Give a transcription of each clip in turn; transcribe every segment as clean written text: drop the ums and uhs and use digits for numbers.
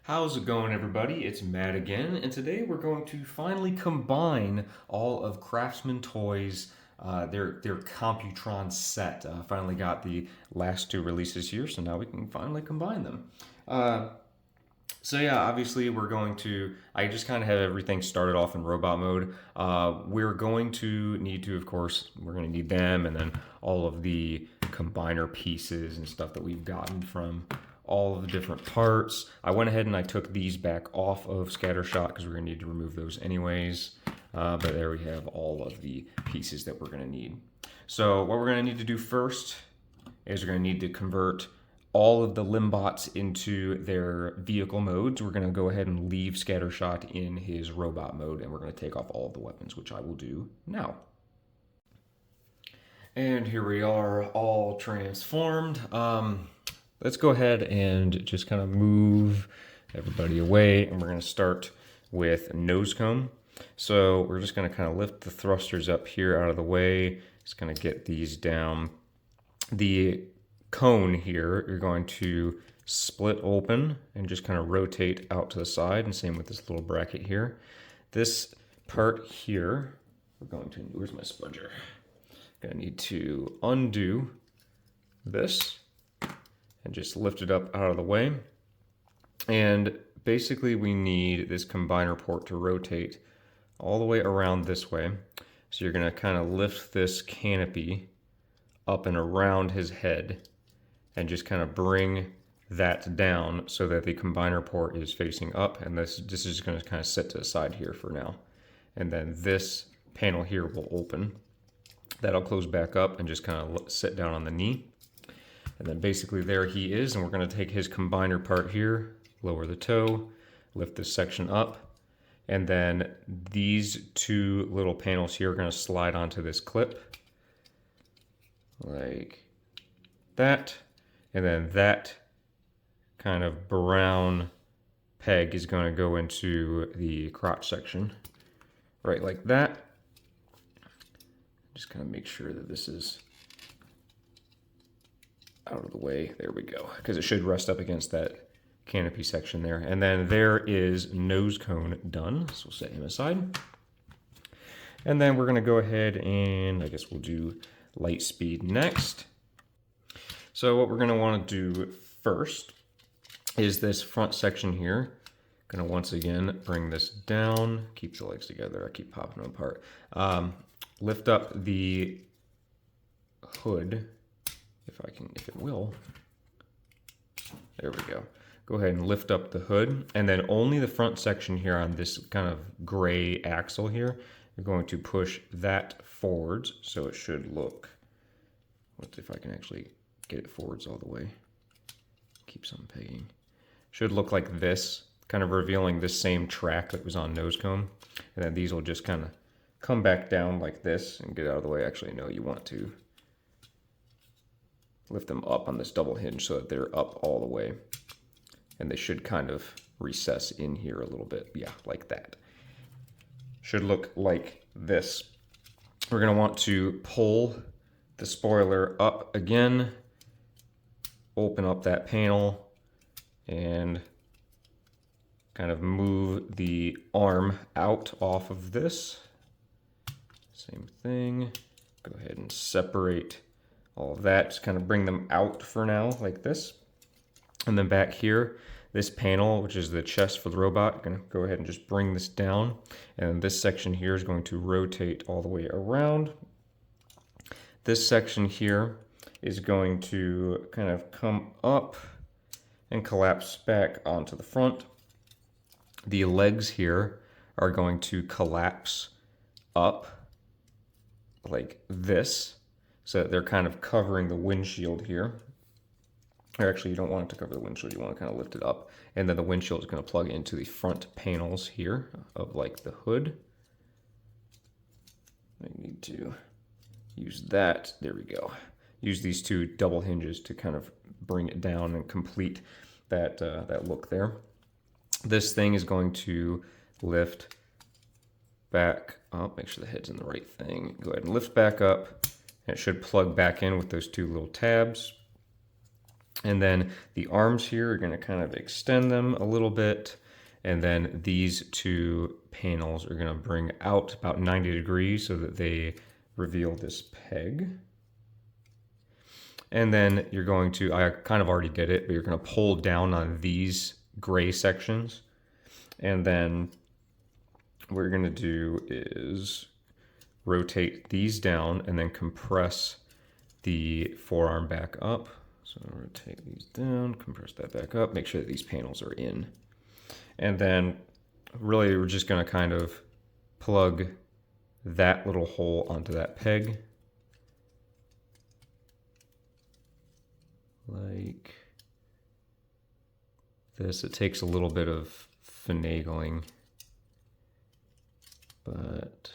How's it going, everybody? It's Matt again, and today we're going to finally combine all of Craftsman Toys, their Computron set. Finally got the last two releases here, so now we can finally combine them. Uh, so yeah, obviously we're going to, I just kind of have everything started off in robot mode. We're going to need to, of course, we're going to need them and then all of the combiner pieces and stuff that we've gotten from all of the different parts. I went ahead and I took these back off of Scattershot because we're going to need to remove those anyways. But there we have all of the pieces that we're going to need. So what we're going to need to do first is we're going to need to convert all of the Limbots into their vehicle modes. We're going to go ahead and leave Scattershot in his robot mode, and we're going to take off all of the weapons, which I will do now. And here we are, all transformed. Let's go ahead and just kind of move everybody away, and we're going to start with nose cone. So we're just going to kind of lift the thrusters up here out of the way. Just going to get these down. The cone here, you're going to split open and just kind of rotate out to the side, and same with this little bracket here. This part here, we're going to, where's my spudger? Gonna need to undo this and just lift it up out of the way. And basically we need this combiner port to rotate all the way around this way. So you're gonna kind of lift this canopy up and around his head and just kind of bring that down so that the combiner port is facing up, and this is going to kind of sit to the side here for now. And then this panel here will open. That'll close back up and just kind of sit down on the knee. And then basically there he is, and we're going to take his combiner part here, lower the toe, lift this section up, and then these two little panels here are going to slide onto this clip like that. And then that kind of brown peg is going to go into the crotch section, right like that. Just kind of make sure that this is out of the way. There we go, because it should rest up against that canopy section there. And then there is nose cone done, so we'll set him aside. And then we're going to go ahead and I guess we'll do light speed next. So what we're going to want to do first is this front section here. Going to once again bring this down, keep the legs together, I keep popping them apart. Lift up the hood, if it will. There we go. Go ahead and lift up the hood, and then only the front section here on this kind of gray axle here, you're going to push that forwards, so it should look, let's see if I can actually get it forwards all the way. Keep some pegging. Should look like this, kind of revealing this same track that was on nose cone. And then these will just kind of come back down like this and get out of the way. Actually, no, you want to lift them up on this double hinge so that they're up all the way. And they should kind of recess in here a little bit. Yeah, like that. Should look like this. We're going to want to pull the spoiler up again, open up that panel, and kind of move the arm out off of this. Same thing. Go ahead and separate all of that. Just kind of bring them out for now like this. And then back here, this panel, which is the chest for the robot, I'm gonna go ahead and just bring this down. And this section here is going to rotate all the way around. This section here is going to kind of come up and collapse back onto the front. The legs here are going to collapse up like this, so that they're kind of covering the windshield here. Or actually, you don't want it to cover the windshield, you want to kind of lift it up. And then the windshield is going to plug into the front panels here of like the hood. I need to use that, there we go. Use these two double hinges to kind of bring it down and complete that, that look there. This thing is going to lift back up, make sure the head's in the right thing. Go ahead and lift back up, and it should plug back in with those two little tabs. And then the arms here are going to kind of extend them a little bit. And then these two panels are going to bring out about 90 degrees so that they reveal this peg. And then you're going to, I kind of already did it, but you're going to pull down on these gray sections. And then what you're going to do is rotate these down and then compress the forearm back up. So rotate these down, compress that back up, make sure that these panels are in. And then really we're just going to kind of plug that little hole onto that peg. Like this. It takes a little bit of finagling, but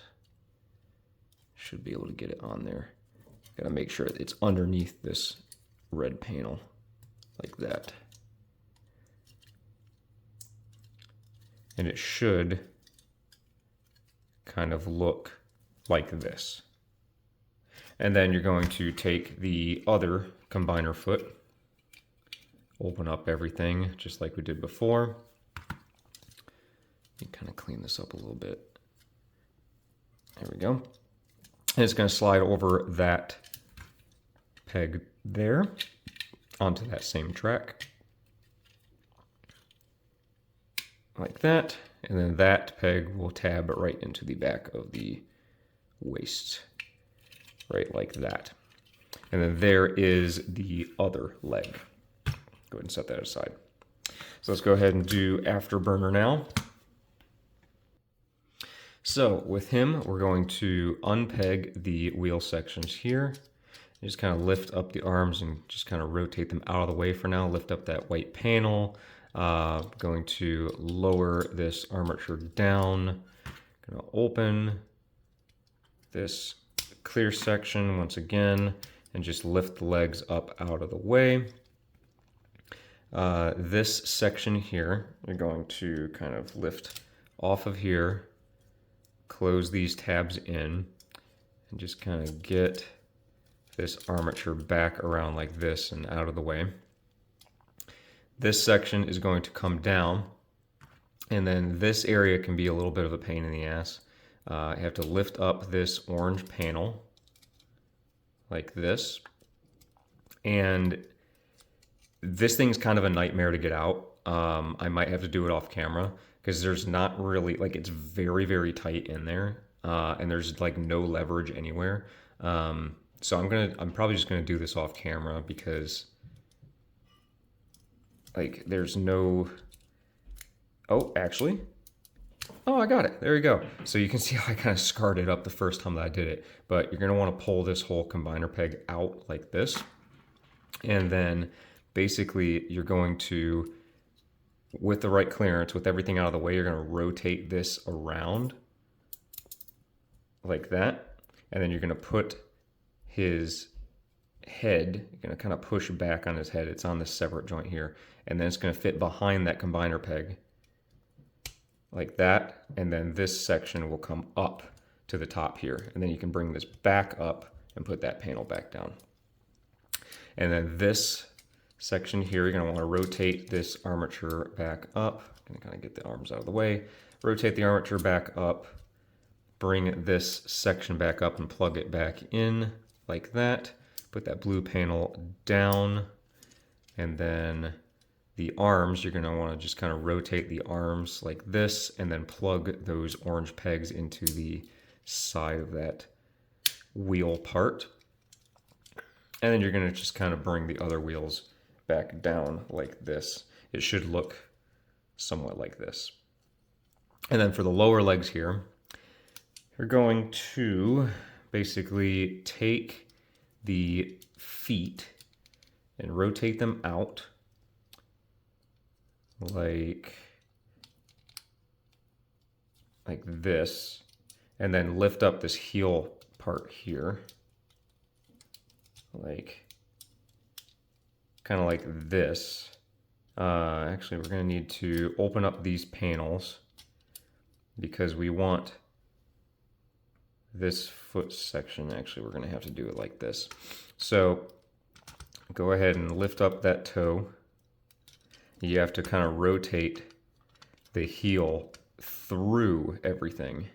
should be able to get it on there. Gotta make sure it's underneath this red panel, like that. And it should kind of look like this. And then you're going to take the other combiner foot, open up everything just like we did before. You kind of clean this up a little bit. There we go. And it's going to slide over that peg there onto that same track. Like that. And then that peg will tab right into the back of the waist. Right like that. And then there is the other leg. Go ahead and set that aside. So let's go ahead and do afterburner now. So with him, we're going to unpeg the wheel sections here. Just kind of lift up the arms and just kind of rotate them out of the way for now. Lift up that white panel. Going to lower this armature down. Going to open this clear section once again and just lift the legs up out of the way. This section here, you're going to kind of lift off of here, close these tabs in, and just kind of get this armature back around like this and out of the way. This section is going to come down, and then this area can be a little bit of a pain in the ass. I have to lift up this orange panel like this, and this thing's kind of a nightmare to get out. I might have to do it off camera because there's not really, like, it's very, very tight in there, and there's like no leverage anywhere. So I'm probably just gonna do this off camera because like there's no, oh, actually, oh, I got it. There you go. So you can see how I kind of scarred it up the first time that I did it. But you're going to want to pull this whole combiner peg out like this. And then basically you're going to, with the right clearance, with everything out of the way, you're going to rotate this around like that. And then you're going to put his head, you're going to kind of push back on his head. It's on this separate joint here. And then it's going to fit behind that combiner peg like that, and then this section will come up to the top here, and then you can bring this back up and put that panel back down. And then this section here, you're going to want to rotate this armature back up. I'm going to kind of get the arms out of the way, rotate the armature back up, bring this section back up and plug it back in like that, put that blue panel down, and then the arms, you're going to want to just kind of rotate the arms like this and then plug those orange pegs into the side of that wheel part. And then you're going to just kind of bring the other wheels back down like this. It should look somewhat like this. And then for the lower legs here, you're going to basically take the feet and rotate them out like this, and then lift up this heel part here, like kind of like this. Actually, we're going to need to open up these panels because we want this foot section. Actually, we're going to have to do it like this. So go ahead and lift up that toe. You have to kind of rotate the heel through everything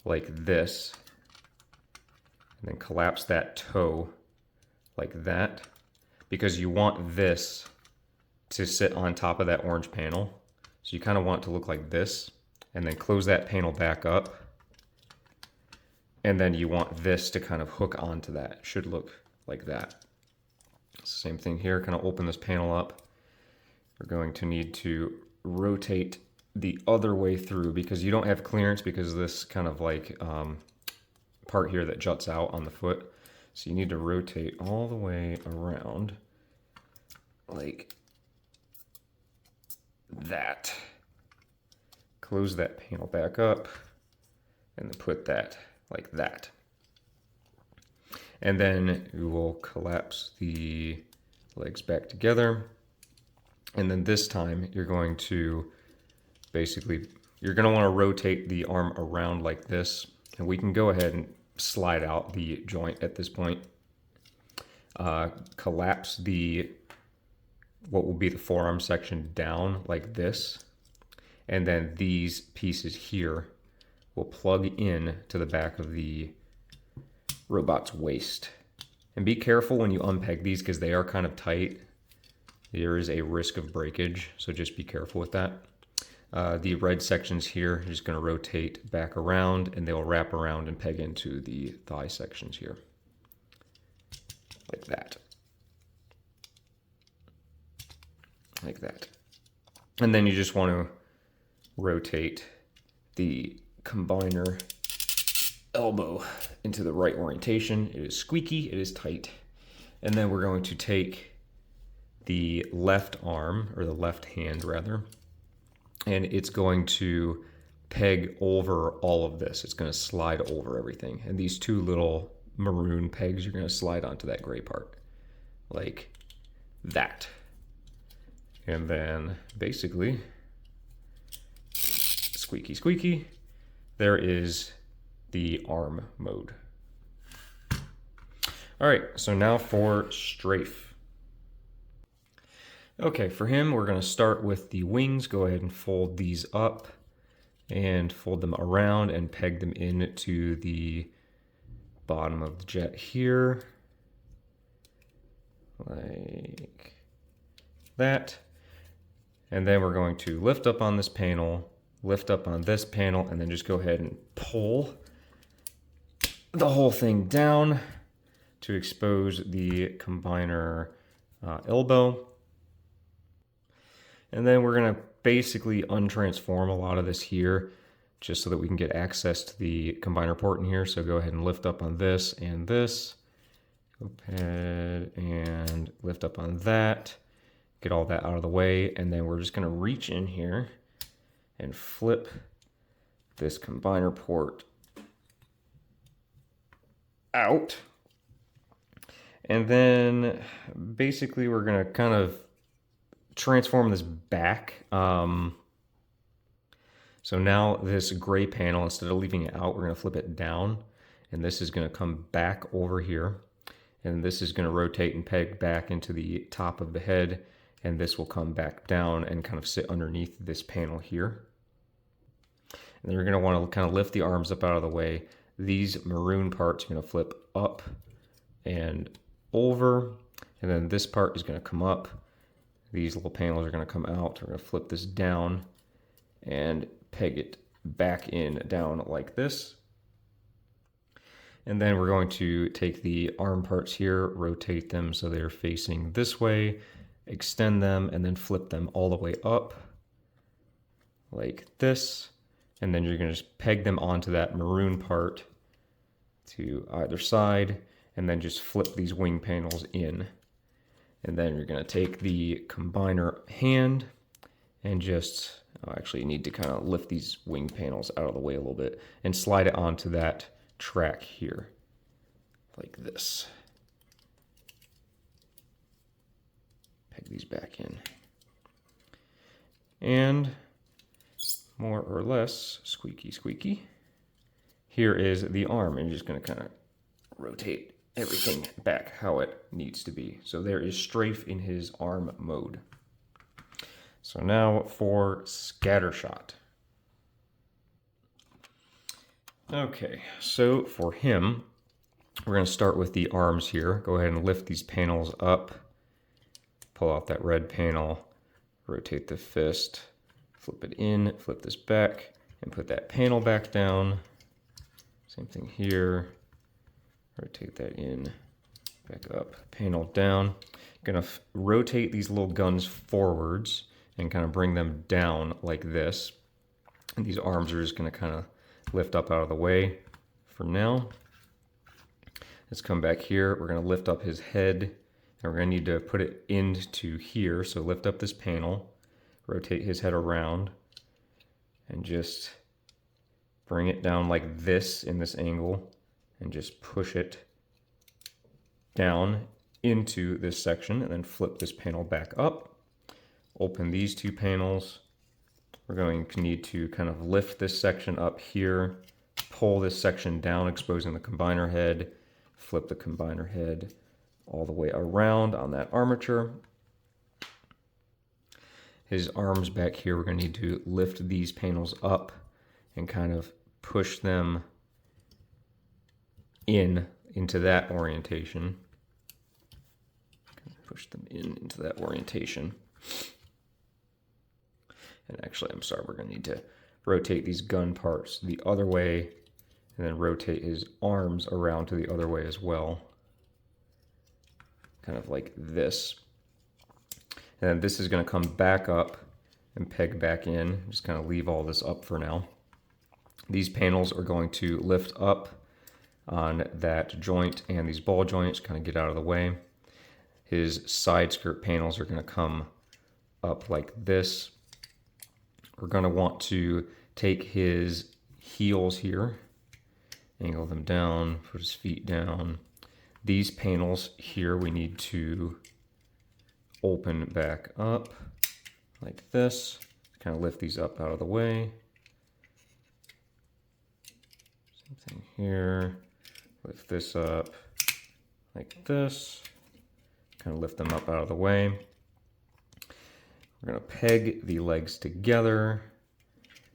like this, and then collapse that toe like that, because you want this to sit on top of that orange panel. So you kind of want it to look like this, and then close that panel back up. And then you want this to kind of hook onto that. It should look like that. Same thing here, kind of open this panel up. We're going to need to rotate the other way through because you don't have clearance because of this kind of like part here that juts out on the foot. So you need to rotate all the way around like that. Close that panel back up and then put that like that. And then we will collapse the legs back together. And then this time you're going to basically, you're going to want to rotate the arm around like this. And we can go ahead and slide out the joint at this point. Collapse what will be the forearm section down like this. And then these pieces here will plug in to the back of the robot's waist. And be careful when you unpeg these because they are kind of tight. There is a risk of breakage, so just be careful with that. The red sections here, you're just going to rotate back around and they'll wrap around and peg into the thigh sections here. Like that. Like that. And then you just want to rotate the combiner elbow into the right orientation. It is squeaky, it is tight. And then we're going to take the left arm, or the left hand rather, and it's going to peg over all of this. It's going to slide over everything. And these two little maroon pegs are going to slide onto that gray part. Like that. And then basically, squeaky, squeaky, there is the arm mode. All right, so now for strafe. Okay, for him, we're gonna start with the wings. Go ahead and fold these up and fold them around and peg them into the bottom of the jet here. Like that. And then we're going to lift up on this panel, lift up on this panel, and then just go ahead and pull the whole thing down to expose the combiner elbow. And then we're gonna basically untransform a lot of this here just so that we can get access to the combiner port in here. So go ahead and lift up on this and this. Go ahead and lift up on that. Get all that out of the way. And then we're just gonna reach in here and flip this combiner port out. And then basically we're gonna kind of transform this back. So now this gray panel, instead of leaving it out, we're gonna flip it down, and this is gonna come back over here, and this is gonna rotate and peg back into the top of the head, and this will come back down and kind of sit underneath this panel here. And then you're gonna wanna kind of lift the arms up out of the way. These maroon parts are gonna flip up and over, and then this part is gonna come up. These little panels are gonna come out. We're gonna flip this down and peg it back in down like this. And then we're going to take the arm parts here, rotate them so they're facing this way, extend them, and then flip them all the way up like this. And then you're gonna just peg them onto that maroon part to either side, and then just flip these wing panels in. And then you're gonna take the combiner hand and just, actually you need to kind of lift these wing panels out of the way a little bit and slide it onto that track here, like this. Peg these back in. And more or less, squeaky, squeaky. Here is the arm, and you're just gonna kind of rotate everything back how it needs to be. So there is strafe in his arm mode. So now for scattershot. Okay, so for him, we're going to start with the arms here. Go ahead and lift these panels up. Pull out that red panel. Rotate the fist. Flip it in. Flip this back. And put that panel back down. Same thing here. Rotate that in. Back up. Panel down. Going to rotate these little guns forwards and kind of bring them down like this. And these arms are just going to kind of lift up out of the way for now. Let's come back here. We're going to lift up his head, and we're going to need to put it into here. So lift up this panel, rotate his head around, and just bring it down like this in this angle, and just push it down into this section, and then flip this panel back up. Open these two panels. We're going to need to kind of lift this section up here, pull this section down, exposing the combiner head, flip the combiner head all the way around on that armature. His arms back here, we're going to need to lift these panels up and kind of push them into that orientation. Push them into that orientation. And actually, I'm sorry, we're going to need to rotate these gun parts the other way and then rotate his arms around to the other way as well. Kind of like this. And then this is going to come back up and peg back in. Just kind of leave all this up for now. These panels are going to lift up on that joint and these ball joints, kind of get out of the way. His side skirt panels are going to come up like this. We're going to want to take his heels here, angle them down, put his feet down. These panels here we need to open back up like this. Kind of lift these up out of the way. Same thing here. Lift this up like this. Kind of lift them up out of the way. We're going to peg the legs together,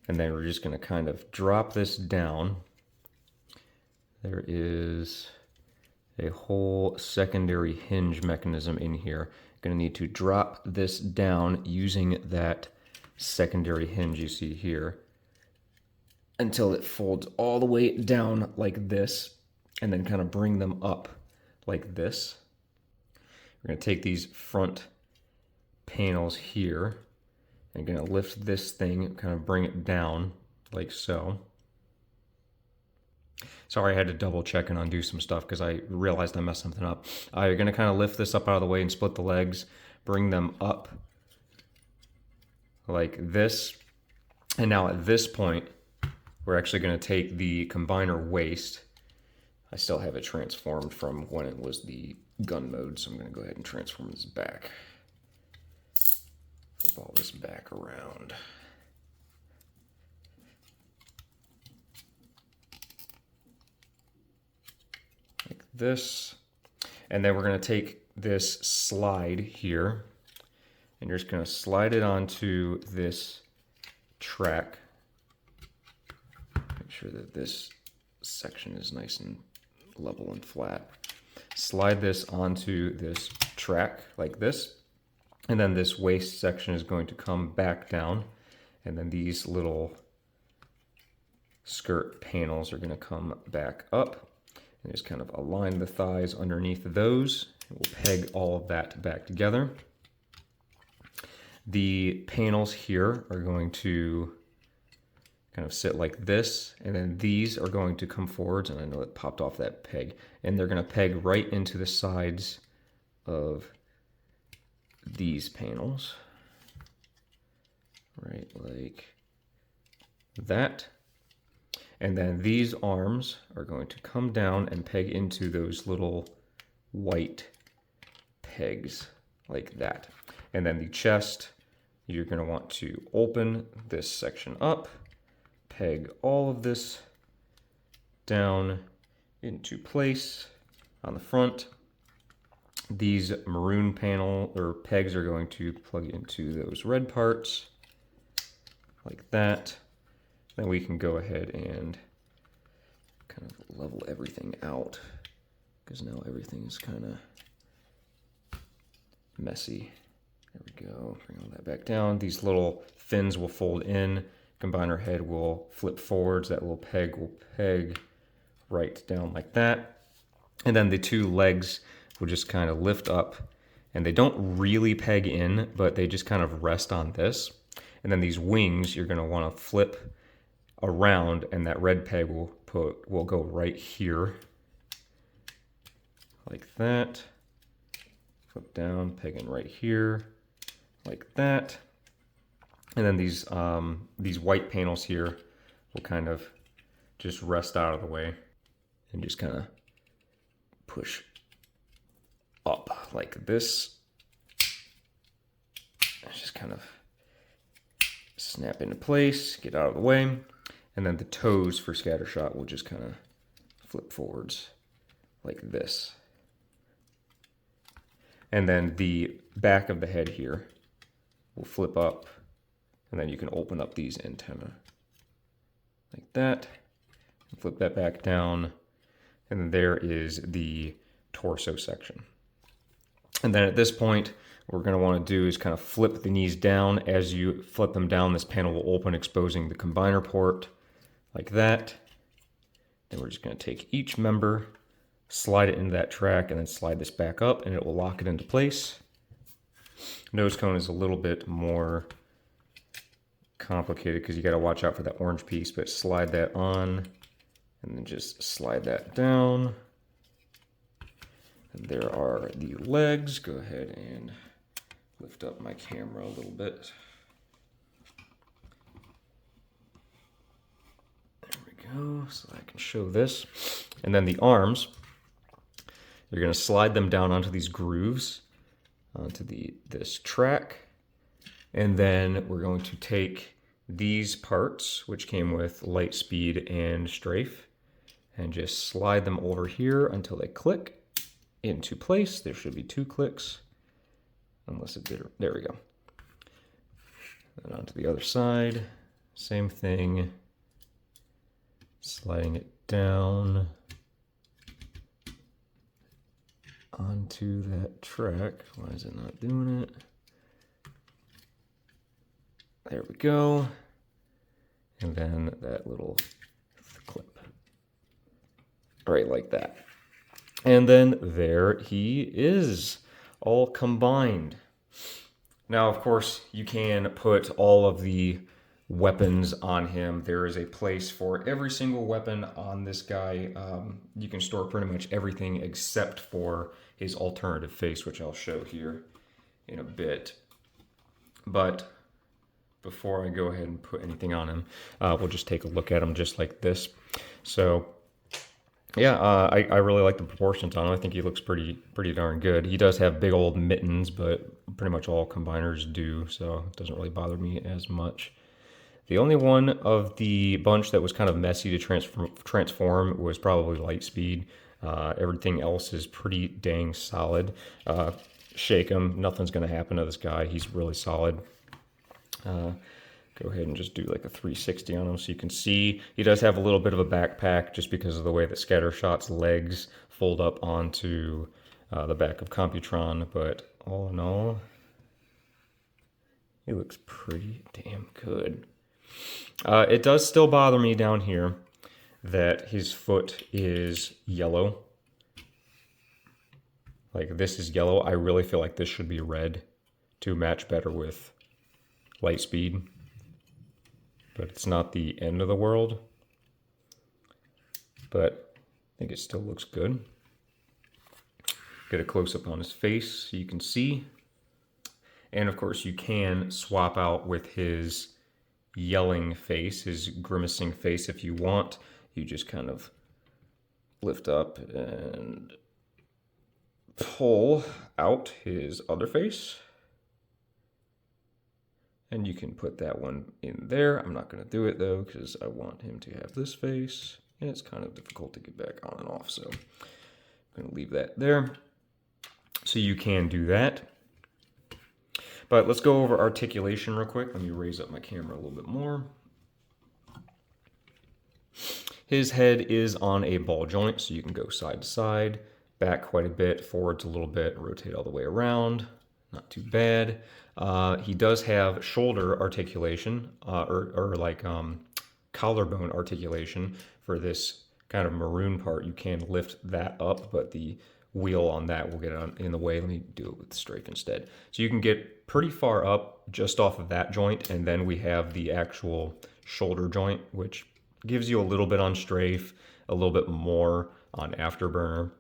and then we're just going to kind of drop this down. There is a whole secondary hinge mechanism in here. Going to need to drop this down using that secondary hinge you see here until it folds all the way down like this, and then kind of bring them up like this. We're going to take these front panels here and going to lift this thing, kind of bring it down like so. Sorry, I had to double check and undo some stuff because I realized I messed something up. You're going to kind of lift this up out of the way and split the legs, bring them up like this. And now at this point, we're actually going to take the combiner waist. I still have it transformed from when it was the gun mode, so I'm going to go ahead and transform this back. Flip all this back around. Like this. And then we're going to take this slide here, and you're just going to slide it onto this track. Make sure that this section is nice and level and flat. Slide this onto this track like this. And then this waist section is going to come back down. And then these little skirt panels are going to come back up. And just kind of align the thighs underneath those. And we'll peg all of that back together. The panels here are going to kind of sit like this. And then these are going to come forwards. And I know it popped off that peg. And they're going to peg right into the sides of these panels, right like that. And then these arms are going to come down and peg into those little white pegs like that. And then the chest, you're going to want to open this section up, peg all of this down into place on the front. These maroon panel or pegs are going to plug into those red parts like that. Then we can go ahead and kind of level everything out because now everything is kind of messy. There we go, bring all that back down. These little fins will fold in. Combiner head will flip forwards. That little peg will peg right down like that. And then the two legs will just kind of lift up, and they don't really peg in, but they just kind of rest on this. And then these wings, you're gonna wanna flip around, and that red peg will go right here, like that. Flip down, peg in right here, like that. And then these white panels here will kind of just rest out of the way and just kind of push up like this. Just kind of snap into place, get out of the way. And then the toes for scattershot will just kind of flip forwards like this. And then the back of the head here will flip up, and then you can open up these antennae like that, and flip that back down, and then there is the torso section. And then at this point, what we're going to want to do is kind of flip the knees down. As you flip them down, this panel will open, exposing the combiner port like that. Then we're just going to take each member, slide it into that track, and then slide this back up, and it will lock it into place. Nose cone is a little bit more complicated because you got to watch out for that orange piece, but slide that on, and then just slide that down. And there are the legs. Go ahead and lift up my camera a little bit. There we go, so I can show this. And then the arms, you're going to slide them down onto these grooves, onto this track. And then we're going to take these parts, which came with light speed and strafe, and just slide them over here until they click into place. There should be 2 clicks, unless it did. There we go. And onto the other side, same thing, sliding it down onto that track. Why is it not doing it? There we go. And then that little clip. Right like that. And then there he is, all combined. Now, of course, you can put all of the weapons on him. There is a place for every single weapon on this guy. You can store pretty much everything except for his alternative face, which I'll show here in a bit. But before I go ahead and put anything on him, we'll just take a look at him just like this. So yeah, I really like the proportions on him. I think he looks pretty darn good. He does have big old mittens, but pretty much all combiners do, so it doesn't really bother me as much. The only one of the bunch that was kind of messy to transform was probably Lightspeed. Everything else is pretty dang solid. Shake him, nothing's going to happen to this guy. He's really solid. Go ahead and just do like a 360 on him so you can see. He does have a little bit of a backpack just because of the way that Scattershot's legs fold up onto the back of Computron, but all in all, he looks pretty damn good. It does still bother me down here that his foot is yellow. Like, this is yellow. I really feel like this should be red to match better with Lightspeed. But it's not the end of the world. But I think it still looks good. Get a close-up on his face so you can see. And of course you can swap out with his yelling face, his grimacing face if you want. You just kind of lift up and pull out his other face. And you can put that one in there. I'm not going to do it though because I want him to have this face. And it's kind of difficult to get back on and off. So I'm going to leave that there. So you can do that. But let's go over articulation real quick. Let me raise up my camera a little bit more. His head is on a ball joint, so you can go side to side, back quite a bit, forwards a little bit, rotate all the way around. Not too bad. He does have shoulder articulation, or like collarbone articulation for this kind of maroon part. You can lift that up, but the wheel on that will get in the way. Let me do it with the strafe instead. So you can get pretty far up just off of that joint, and then we have the actual shoulder joint, which gives you a little bit on strafe, a little bit more on afterburner.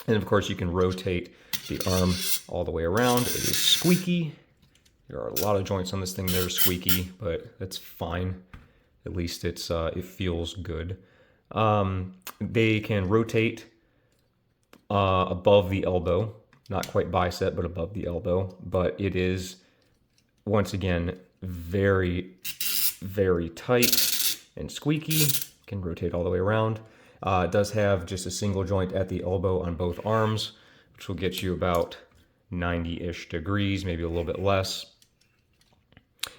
And of course you can rotate the arm all the way around. It is squeaky. There are a lot of joints on this thing that are squeaky, but that's fine. At least it feels good. They can rotate above the elbow, not quite bicep, but above the elbow. But it is, once again, very, very tight and squeaky. Can rotate all the way around. It does have just a single joint at the elbow on both arms, which will get you about 90-ish degrees, maybe a little bit less.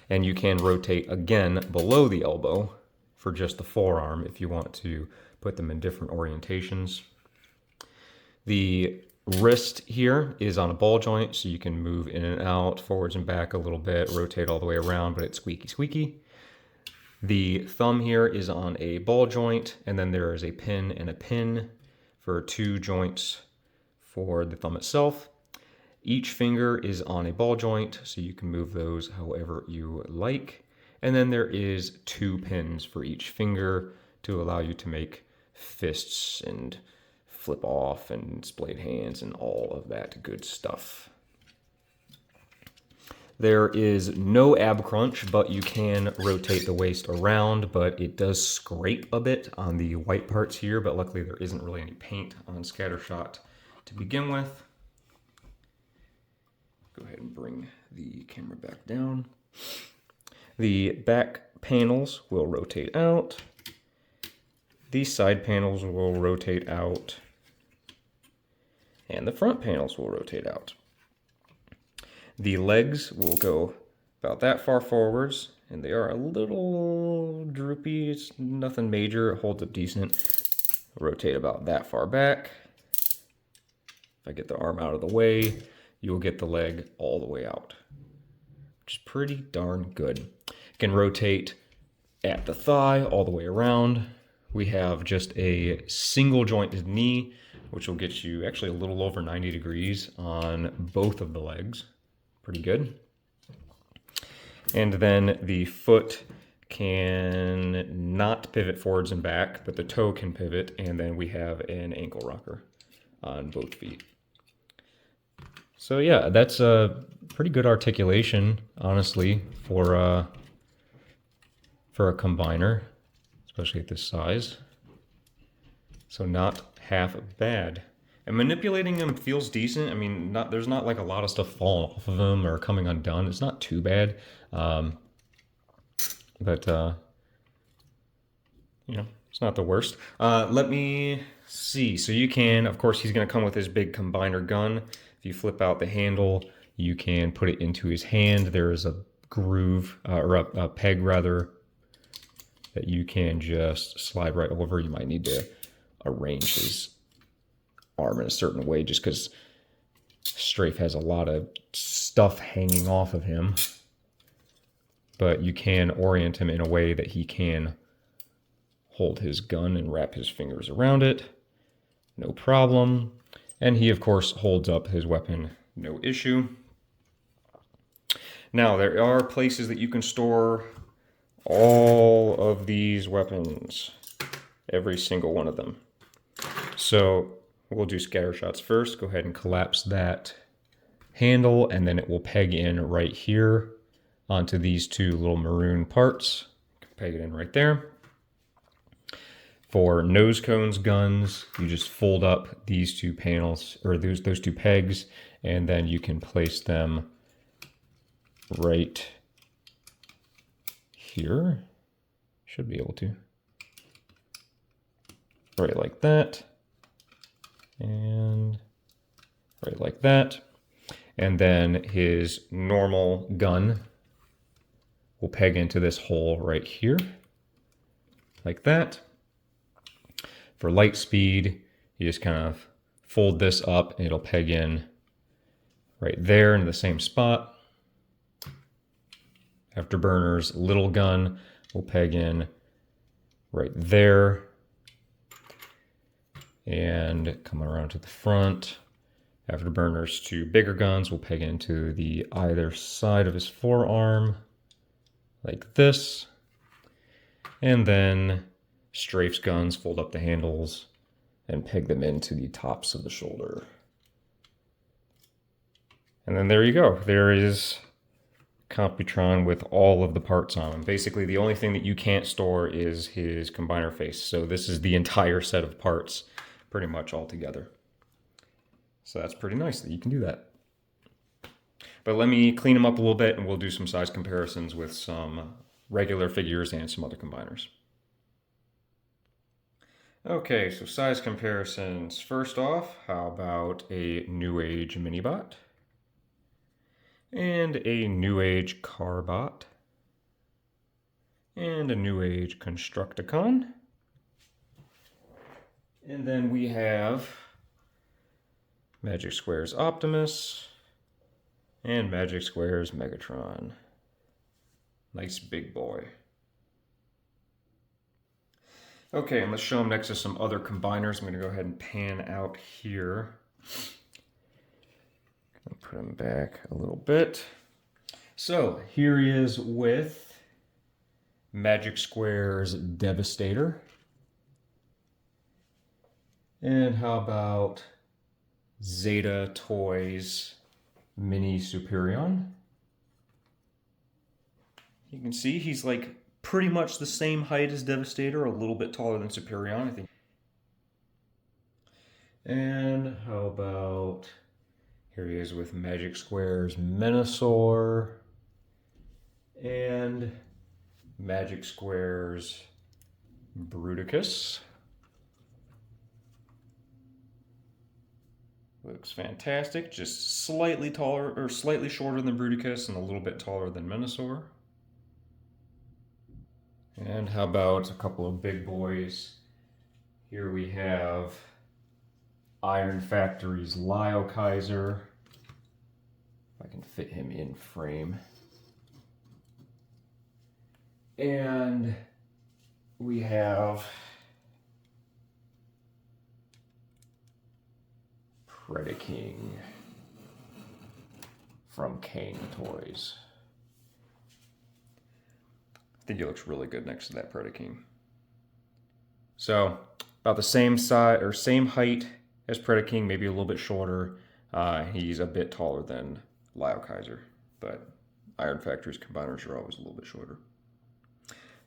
And you can rotate again below the elbow for just the forearm if you want to put them in different orientations. The wrist here is on a ball joint, so you can move in and out, forwards and back a little bit, rotate all the way around, but it's squeaky, squeaky. The thumb here is on a ball joint, and then there is a pin and a pin for 2 joints for the thumb itself. Each finger is on a ball joint, so you can move those however you like. And then there is 2 pins for each finger to allow you to make fists and flip off and splayed hands and all of that good stuff. There is no ab crunch, but you can rotate the waist around, but it does scrape a bit on the white parts here, but luckily there isn't really any paint on Scattershot to begin with. Go ahead and bring the camera back down. The back panels will rotate out. These side panels will rotate out. And the front panels will rotate out. The legs will go about that far forwards, and they are a little droopy. It's nothing major. It holds up decent. Rotate about that far back. If I get the arm out of the way, you'll get the leg all the way out, which is pretty darn good. You can rotate at the thigh all the way around. We have just a single jointed knee, which will get you actually a little over 90 degrees on both of the legs. Pretty good. And then the foot can not pivot forwards and back, but the toe can pivot, and then we have an ankle rocker on both feet. So yeah, that's a pretty good articulation, honestly, for a combiner, especially at this size. So not half bad. And manipulating them feels decent. I mean, there's not like a lot of stuff falling off of them or coming undone. It's not too bad. But you know, it's not the worst. Let me see. So you can, of course, he's going to come with his big combiner gun. If you flip out the handle, you can put it into his hand. There is a groove, or a peg rather, that you can just slide right over. You might need to arrange his arm in a certain way just because Strafe has a lot of stuff hanging off of him. But you can orient him in a way that he can hold his gun and wrap his fingers around it. No problem. And he, of course, holds up his weapon, no issue. Now, there are places that you can store all of these weapons. Every single one of them. So we'll do scatter shots first. Go ahead and collapse that handle, and then it will peg in right here onto these 2 little maroon parts. Peg it in right there. For nose cones guns, you just fold up these 2 panels, or those 2 pegs, and then you can place them right here. Should be able to. Right like that. And right like that. And then his normal gun will peg into this hole right here, like that. For light speed, you just kind of fold this up and it'll peg in right there in the same spot. Afterburner's little gun will peg in right there. And come around to the front. Afterburner's two bigger guns will peg into the either side of his forearm, like this. And then Strafe's guns fold up the handles and peg them into the tops of the shoulder. And then there you go. There is Computron with all of the parts on him. Basically, the only thing that you can't store is his combiner face. So this is the entire set of parts pretty much all together. So that's pretty nice that you can do that. But let me clean them up a little bit and we'll do some size comparisons with some regular figures and some other combiners. Okay, so size comparisons. First off, how about a New Age Minibot? And a New Age Carbot? And a New Age Constructicon? And then we have Magic Square's Optimus and Magic Square's Megatron. Nice big boy. Okay, and let's show them next to some other combiners. I'm going to go ahead and pan out here. I'll put him back a little bit. So here he is with Magic Square's Devastator. And how about Zeta Toys Mini Superion? You can see he's like pretty much the same height as Devastator, a little bit taller than Superion, I think. And how about, here he is with Magic Square's Menasor and Magic Square's Bruticus. Looks fantastic, just slightly taller, or slightly shorter than Bruticus and a little bit taller than Menasor. And how about a couple of big boys? Here we have Iron Factory's Lio Kaiser. If I can fit him in frame. And we have Predaking from Kane Toys. I think he looks really good next to that Predaking. So about the same size or same height as Predaking, maybe a little bit shorter. He's a bit taller than Lio Kaiser, but Iron Factory's combiners are always a little bit shorter.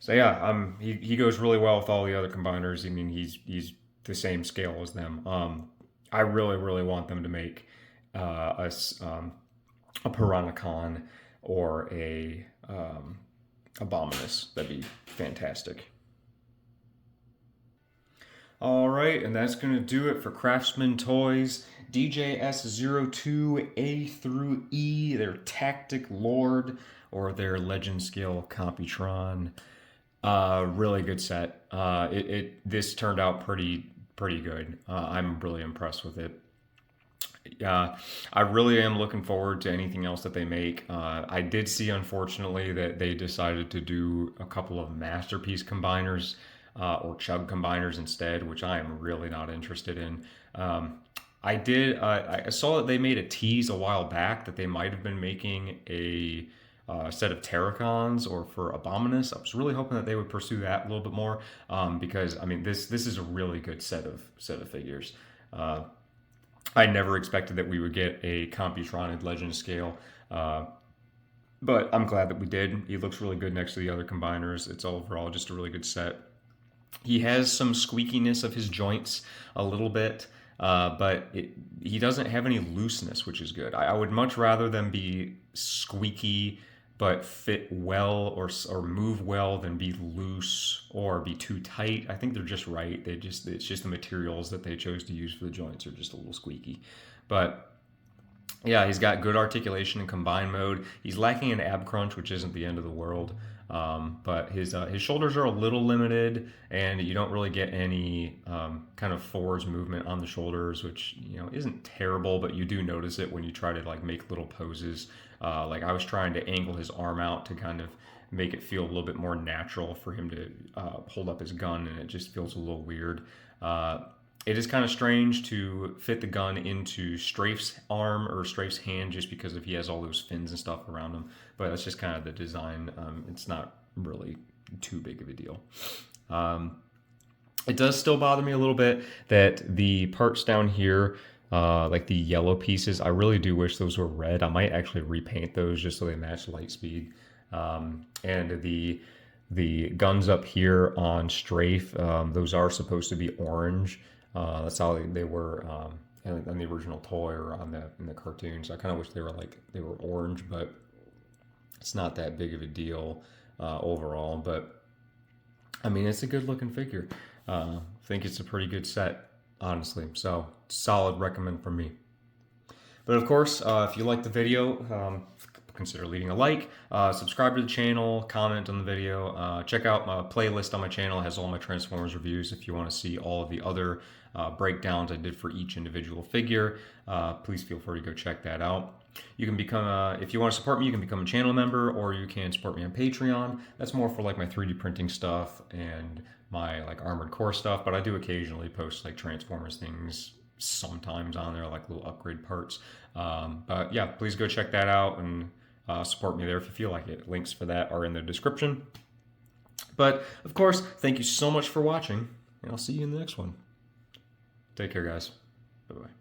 So yeah, he goes really well with all the other combiners. I mean, he's the same scale as them. I really want them to make a Piranacon or a Abominus. That'd be fantastic. All right, and that's going to do it for Craftsman Toys DJS-02A through E, their TACTICLORD, or their Legend Scale Computron. Really good set. This turned out pretty good. I'm really impressed with it. I really am looking forward to anything else that they make. I did see, unfortunately, that they decided to do a couple of Masterpiece combiners or Chug combiners instead, which I am really not interested in. I saw that they made a tease a while back that they might have been making a set of Terracons or for Abominus. I was really hoping that they would pursue that a little bit more because I mean this is a really good set of figures. I never expected that we would get a Computron at Legend Scale, but I'm glad that we did. He looks really good next to the other combiners. It's overall just a really good set. He has some squeakiness of his joints a little bit, but he doesn't have any looseness, which is good. I would much rather them be squeaky but fit well or move well than be loose or be too tight. I think they're just right. It's just the materials that they chose to use for the joints are just a little squeaky. But yeah, he's got good articulation in combined mode. He's lacking in ab crunch, which isn't the end of the world. But his shoulders are a little limited, and you don't really get any kind of forwards movement on the shoulders, which isn't terrible, but you do notice it when you try to like make little poses. Like I was trying to angle his arm out to kind of make it feel a little bit more natural for him to hold up his gun, and it just feels a little weird. It is kind of strange to fit the gun into Strafe's arm or Strafe's hand just because he has all those fins and stuff around him. But that's just kind of the design. It's not really too big of a deal. It does still bother me a little bit that the parts down here, like the yellow pieces, I really do wish those were red. I might actually repaint those just so they match light speed. And the guns up here on Strafe, those are supposed to be orange. That's how they were in the original toy or in the cartoons. I kind of wish they were orange, but it's not that big of a deal overall. But I mean, it's a good looking figure. I think it's a pretty good set, honestly. So solid recommend from me. But of course, if you like the video, consider leaving a like, subscribe to the channel, comment on the video, check out my playlist on my channel. It has all my Transformers reviews if you want to see all of the other breakdowns I did for each individual figure. Please feel free to go check that out. You can become, if you want to support me, you can become a channel member, or you can support me on Patreon. That's more for like my 3D printing stuff and my like Armored Core stuff, but I do occasionally post like Transformers things sometimes on there, like little upgrade parts. But yeah, please go check that out and support me there if you feel like it. Links for that are in the description. But of course, thank you so much for watching, and I'll see you in the next one. Take care, guys. Bye-bye.